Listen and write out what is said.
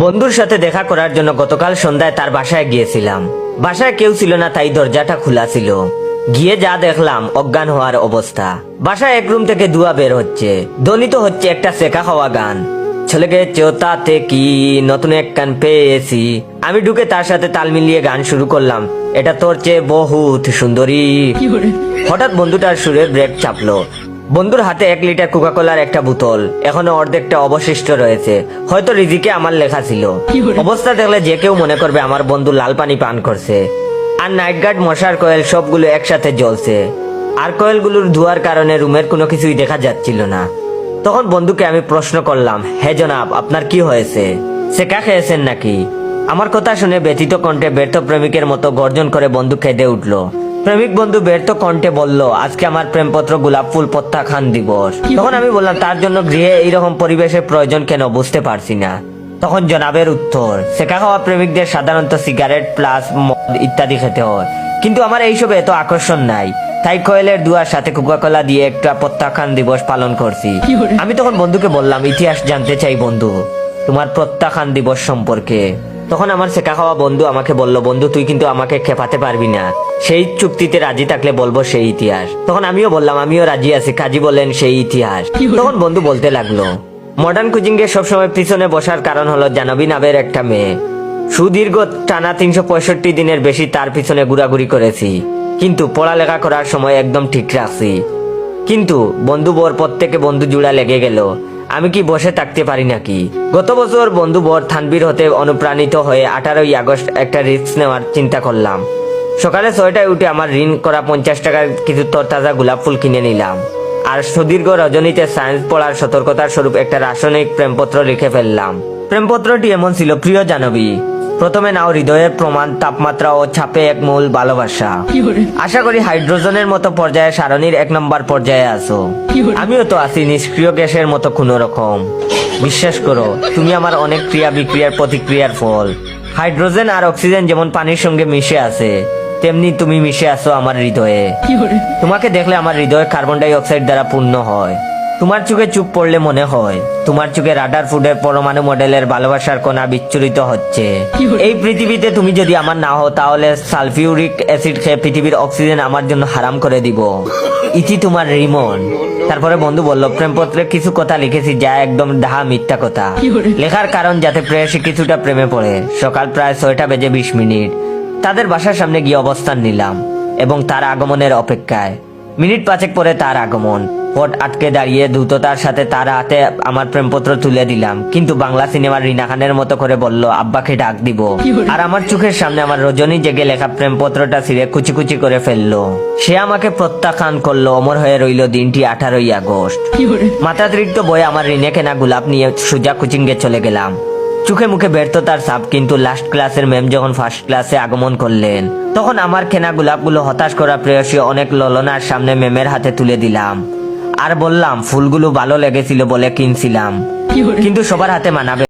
বন্ধুর সাথে দেখা করার জন্য গতকাল সন্ধ্যায় তার বাসায় গিয়েছিলাম। বাসায় কেউ ছিল না, তাই দরজাটা খোলা ছিল। গিয়ে যা দেখলাম অজ্ঞান হওয়ার অবস্থা। বাসায় এক রুম থেকে ধোঁয়া বের হচ্ছে, ধ্বনিত হচ্ছে একটা সেকা খাওয়া গান। ছেলেকে চোতাতে কি নতুন এক কান পেয়েছি। আমি ঢুকে তার সাথে তাল মিলিয়ে গান শুরু করলাম, এটা তোর চেয়ে বহুত সুন্দরী। হঠাৎ বন্ধুটার সুরের ব্রেক চাপলো। বন্ধুর হাতে 1 লিটার কোকাকোলার একটা বোতল, এখনো অর্ধেকটা অবশিষ্ট রয়েছে। হয়তো রিজিকে আমার লেখা ছিল। অবস্থা দেখলে যে কেউ মনে করবে আমার বন্ধু লাল পানি পান করছে। আর নাইট গার্ড, মশার কয়েল সবগুলো একসাথে জ্বলছে। আর কয়েলগুলোর ধোঁয়ার কারণে রুমের কোনো কিছুই দেখা যাচ্ছিল না। তখন বন্ধুকে আমি প্রশ্ন করলাম, হে জনাব, আপনার কি হয়েছে? সেকা খেয়েছেন নাকি? আমার কথা শুনে ব্যথিত কণ্ঠে ব্যর্থ প্রেমিকের মতো গর্জন করে বন্ধু কেঁদে উঠলো। প্রেমিক বন্ধু ব্যর্থ কণ্ঠে বলল, আজকে আমার প্রেমপত্র গোলাপ ফুল প্রত্যাখ্যান দিবস। তখন আমি বললাম, তার জন্য গৃহে এইরকম পরিবেশের প্রয়োজন কেন, বুঝতে পারছি না। তখন জনাবের উত্তর, সেকা খাওয়া প্রেমিকদের সাধারণত সিগারেট প্লাস মদ ইত্যাদি খেতে হয়, কিন্তু আমার এইসবে এত আকর্ষণ নাই, তাই কয়েলের দুয়ার সাথে কোকাকোলা দিয়ে একটা প্রত্যাখ্যান দিবস পালন করছি। আমি তখন বন্ধুকে বললাম, ইতিহাস জানতে চাই বন্ধু, তোমার প্রত্যাখ্যান দিবস সম্পর্কে। তখন আমার সেকা খাওয়া বন্ধু আমাকে বলল, বন্ধু তুই কিন্তু আমাকে খেপাতে পারবি না, সেই চুক্তিতে রাজি থাকলে বলবো সেই ইতিহাস। তখন আমিও বললাম, আমিও রাজি আছি, কাজী বলেন সেই ইতিহাস। তখন বন্ধু বলতে লাগলো, মডার্ন কুজিং এর সবসময় পিছনে বসার কারণ হলো জাহ্নবী নামের একটা মেয়ে। সুদীর্ঘ টানা 365 দিনের বেশি তার পিছনে ঘোরাঘুরি করেছি, কিন্তু পড়ালেখা করার সময় একদম ঠিক রাখছি। কিন্তু বন্ধু বর প্রত্যেকে বন্ধু জুড়া লেগে গেল, আমি কি বসে থাকতে পারি নাকি? গত বছর বন্ধু বর থানবীর হতে অনুপ্রাণিত হয়ে 18ই আগস্ট একটা রিস্ক নেওয়ার চিন্তা করলাম। সকালে 6টায় উঠে আমার ঋণ করা 50 টাকার কিছু তরতাজা গোলাপ ফুল কিনে নিলাম। আর সুদীর্ঘ রজনীতে সায়েন্স পড়ার সতর্কতার স্বরূপ একটা রাসায়নিক প্রেমপত্র লিখে ফেললাম। প্রেমপত্রটি এমন ছিল, প্রিয় জাহ্নবী, প্রথমে নাও হৃদয়ের প্রমাণ, তাপমাত্রা ও ছাপে এক মূল ভালোবাসা। আশা করি হাইড্রোজেনের মতো পর্যায়ে সারণীর 1 নম্বর পর্যায়ে আছো। আমিও তো আছি নিষ্ক্রিয় গ্যাসের মতো কোন রকম। বিশ্বাস করো, তুমি আমার অনেক ক্রিয়া বিক্রিয়ার প্রতিক্রিয়ার ফল। হাইড্রোজেন আর অক্সিজেন যেমন পানির সঙ্গে মিশে আছে, তেমনি তুমি মিশে আছো আমার হৃদয়ে। তোমাকে দেখলে আমার হৃদয় কার্বন ডাই অক্সাইড দ্বারা পূর্ণ হয়। তোমার চোখে চুপ পড়লে মনে হয় তোমার চোখে রাডার ফুডের পরমাণু মডেলের ভালোবাসার কণা বিচ্ছুরিত হচ্ছে। এই পৃথিবীতে তুমি যদি আমার না হও, তাহলে সালফিউরিক অ্যাসিড খেয়ে পৃথিবীর অক্সিজেন আমার জন্য হারাম করে দিব। ইতি তোমার রিমন। তারপরে বন্ধু বলল, প্রেমপত্রে কিছু কথা লিখেছি যা একদম ডাহা মিথ্যা কথা। লেখার কারণ যাতে প্রেয়সী কিছুটা প্রেমে পড়ে। সকাল প্রায় 6:20 তাদের বাসার সামনে গিয়ে অবস্থান নিলাম এবং তার আগমনের অপেক্ষায়। মিনিট 5 পরে তার আগমন। পথ আটকে দাঁড়িয়ে দ্রুততার সাথে তার হাতে আমার প্রেমপত্র তুলে দিলাম, কিন্তু বাংলা সিনেমার রিনা খানের মতো করে বলল, আব্বাকে ডাক দিব। আর আমার চোখের সামনে আমার রজনী জেগে লেখা প্রেমপত্রটা ছিঁড়ে কুচি কুচি করে ফেললো। সে আমাকে প্রত্যাখ্যান করলো। অমর হয়ে রইল দিনটি 18ই আগস্ট। মাথাতিরিক্ত বয়ে আমার ঋণে কেনা গোলাপ নিয়ে সোজা কোচিংয়ে চলে গেলাম। চোখে মুখে ব্যর্থতার ছাপ, কিন্তু লাস্ট ক্লাসের ম্যাম যখন ফার্স্ট ক্লাসে আগমন করলেন, তখন আমার কেনা গোলাপগুলো হতাশ করা প্রেয়সী অনেক ললনার সামনে ম্যামের হাতে তুলে দিলাম আর বললাম, ফুলগুলো ভালো লেগেছিল বলে কিনছিলাম, কিন্তু সবার হাতে মানাবে